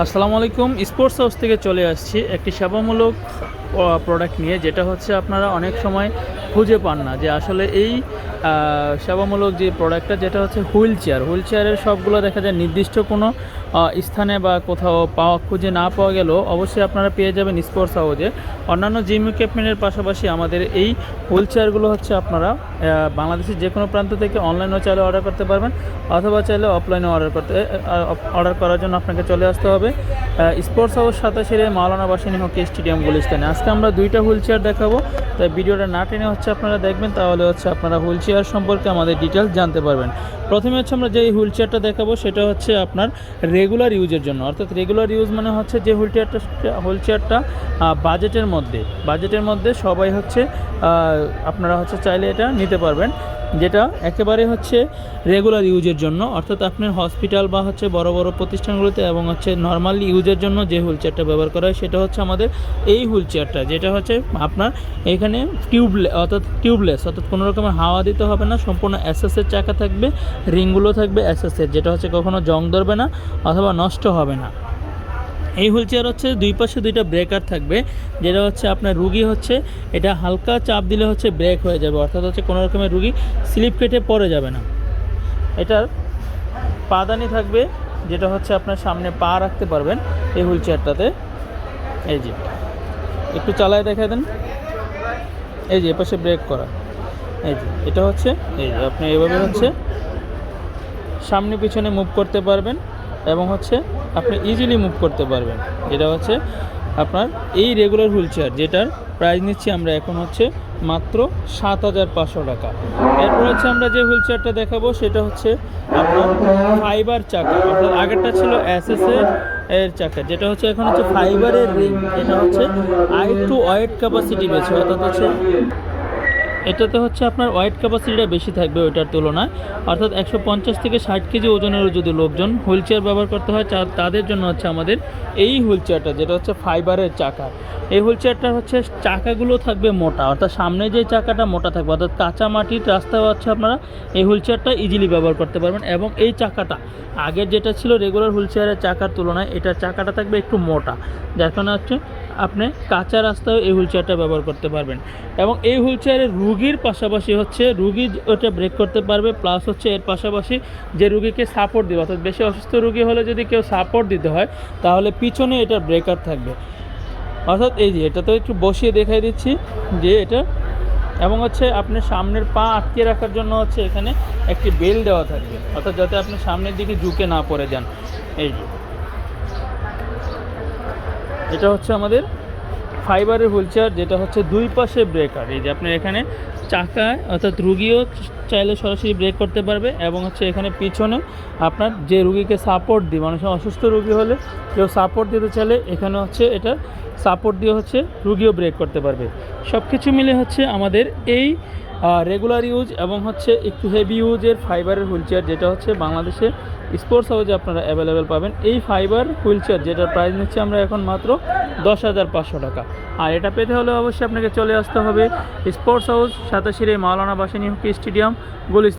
আসসালামু আলাইকুম। Sports house থেকে চলে আসছি একটি সেবামূলক প্রোডাক্ট নিয়ে, যেটা হচ্ছে আপনারা অনেক সময় খুঁজে পান না যে আসলে এই সেবামূলক যে প্রোডাক্টটা, যেটা হচ্ছে হুইল চেয়ারের সবগুলো দেখা যায় নির্দিষ্ট কোনো স্থানে বা কোথাও খুঁজে না পাওয়া গেলেও অবশ্যই আপনারা পেয়ে যাবেন স্পোর্টস হাউসে। অন্যান্য জিম ইকুইপমেন্টের পাশাপাশি আমাদের এই হুইল চেয়ারগুলো হচ্ছে আপনারা বাংলাদেশের যে কোনো প্রান্ত থেকে অনলাইনেও চাইলে অর্ডার করতে পারবেন, অথবা চাইলে অফলাইনে অর্ডার করার জন্য আপনাকে চলে আসতে হবে স্পোর্টস হাউস 87 মাওলানা ভাসানী হকি স্টেডিয়াম গুলিস্তানে। আজকে আমরা দুইটা হুইল চেয়ার দেখাবো, তাই ভিডিওটা না টেনে হচ্ছে আপনারা দেখবেন, তাহলে হচ্ছে আপনারা হুইল চেয়ার সম্পর্কে আমাদের ডিটেলস জানতে পারবেন। প্রথমে হচ্ছে আমরা যে হুইল চেয়ারটা দেখাবো সেটা হচ্ছে আপনার রেগুলার ইউজের জন্য, অর্থাৎ রেগুলার ইউজ মানে হচ্ছে যে হুইল চেয়ারটা বাজেটের মধ্যে সবাই হচ্ছে আপনারা হচ্ছে চাইলে এটা নিতে পারবেন, যেটা একেবারে হচ্ছে রেগুলার ইউজের জন্য, অর্থাৎ আপনার হসপিটাল বা হচ্ছে বড় বড় প্রতিষ্ঠানগুলোতে এবং হচ্ছে নর্মালি ইউজের জন্য যে হুইল চেয়ারটা ব্যবহার করা হয় সেটা হচ্ছে আমাদের এই হুইল চেয়ারটা, যেটা হচ্ছে আপনার এখানে টিউবলেস অর্থাৎ কোনো রকমের হাওয়া দিতে হবে না, সম্পূর্ণ এসএসের চাকা থাকবে, রিংগুলো থাকবে এসএসের, যেটা হচ্ছে কখনো জং ধরবে না অথবা নষ্ট হবে না। এই হুইল চেয়ার হচ্ছে দুই পাশে দুইটা ব্রেকার থাকবে, যেটা হচ্ছে আপনার রুগী হচ্ছে এটা হালকা চাপ দিলে হচ্ছে ব্রেক হয়ে যাবে, অর্থাৎ হচ্ছে কোনো রকমের রুগী স্লিপ কেটে পড়ে যাবে না। এটার পাদানি থাকবে, যেটা হচ্ছে আপনার সামনে পা রাখতে পারবেন এই হুইল চেয়ারটাতে। এই যে একটু চালায় দেখায় দেন, এই যে এপাশে ব্রেক করা, এই যে এটা হচ্ছে এই যে আপনি এভাবে হচ্ছে সামনে পিছনে মুভ করতে পারবেন এবং হচ্ছে আপনি ইজিলি মুভ করতে পারবেন, যেটা হচ্ছে আপনার এই রেগুলার হুইল চেয়ার, যেটার প্রাইস নিচ্ছি আমরা এখন হচ্ছে মাত্র 7,500 টাকা। এরপর হচ্ছে আমরা যে হুইল চেয়ারটা দেখাবো সেটা হচ্ছে আপনার ফাইবার চাকা, অর্থাৎ আগেরটা ছিল এর চাকা, যেটা হচ্ছে এখন হচ্ছে ফাইবারের রিং, এটা হচ্ছে আরেকটু ওয়েট ক্যাপাসিটি বেশি, অর্থাৎ হচ্ছে এটাতে হচ্ছে আপনার ওয়েট ক্যাপাসিটিটা বেশি থাকবে ওইটার তুলনায়, অর্থাৎ 150 থেকে 60 কেজি ওজনেরও যদি লোকজন হুইল চেয়ার ব্যবহার করতে হয় তাদের জন্য হচ্ছে আমাদের এই হুইল চেয়ারটা, যেটা হচ্ছে ফাইবারের চাকা। এই হুইল চেয়ারটা হচ্ছে চাকাগুলো থাকবে মোটা, অর্থাৎ সামনে যে চাকাটা মোটা থাকবে, অর্থাৎ কাঁচা মাটির রাস্তায় হচ্ছে আপনারা এই হুইল চেয়ারটা ইজিলি ব্যবহার করতে পারবেন। এবং এই চাকাটা আগের যেটা ছিল রেগুলার হুইল চেয়ারের চাকার তুলনায় এটার চাকাটা থাকবে একটু মোটা, যার কারণে হচ্ছে আপনি কাঁচা রাস্তায় এই হুইল চেয়ারটা ব্যবহার করতে পারবেন। এবং এই হুইল চেয়ারের রুগীর পাশাপাশি হচ্ছে রুগী ওটা ব্রেক করতে পারবে, প্লাস হচ্ছে এর পাশাপাশি যে রুগীকে সাপোর্ট দেবে, অর্থাৎ বেশি অসুস্থ রুগী হলে যদি কেউ সাপোর্ট দিতে হয় তাহলে পিছনে এটার ব্রেকার থাকবে, অর্থাৎ এই যে এটা তো একটু বসিয়ে দেখাই দিচ্ছি যে এটা, এবং হচ্ছে আপনি সামনের পা আটকে রাখার জন্য হচ্ছে এখানে একটি বেল দেওয়া থাকবে, অর্থাৎ যাতে আপনি সামনের দিকে ঝুঁকে না পড়ে যান। এই যে এটা হচ্ছে আমাদের ফাইবারের হুইল চেয়ার, যেটা হচ্ছে দুই পাশে ব্রেকার, এই যে আপনার এখানে চাকায় অর্থাৎ রুগীও চাইলে সরাসরি ব্রেক করতে পারবে, এবং হচ্ছে এখানে পিছনে আপনার যে রুগীকে সাপোর্ট দিবে, মানুষের অসুস্থ রুগী হলে কেউ সাপোর্ট দিতে চাইলে এখানে হচ্ছে এটা সাপোর্ট দিয়ে হচ্ছে রুগীও ব্রেক করতে পারবে। সব কিছু মিলে হচ্ছে আমাদের এই রেগুলার ইউজ এবং হচ্ছে একটু হেভি ইউজের ফাইবারের হুইল চেয়ার, যেটা হচ্ছে বাংলাদেশে স্পোর্টস হাউসে আপনারা অ্যাভেলেবেল পাবেন। এই ফাইবার হুইল চেয়ার যেটার প্রাইস নিচ্ছে আমরা এখন মাত্র 10,500 টাকা। আর এটা পেতে হলে অবশ্যই আপনাকে চলে আসতে হবে স্পোর্টস হাউস 87 মাওলানা ভাসানী হকি স্টেডিয়াম গুলিস্তান।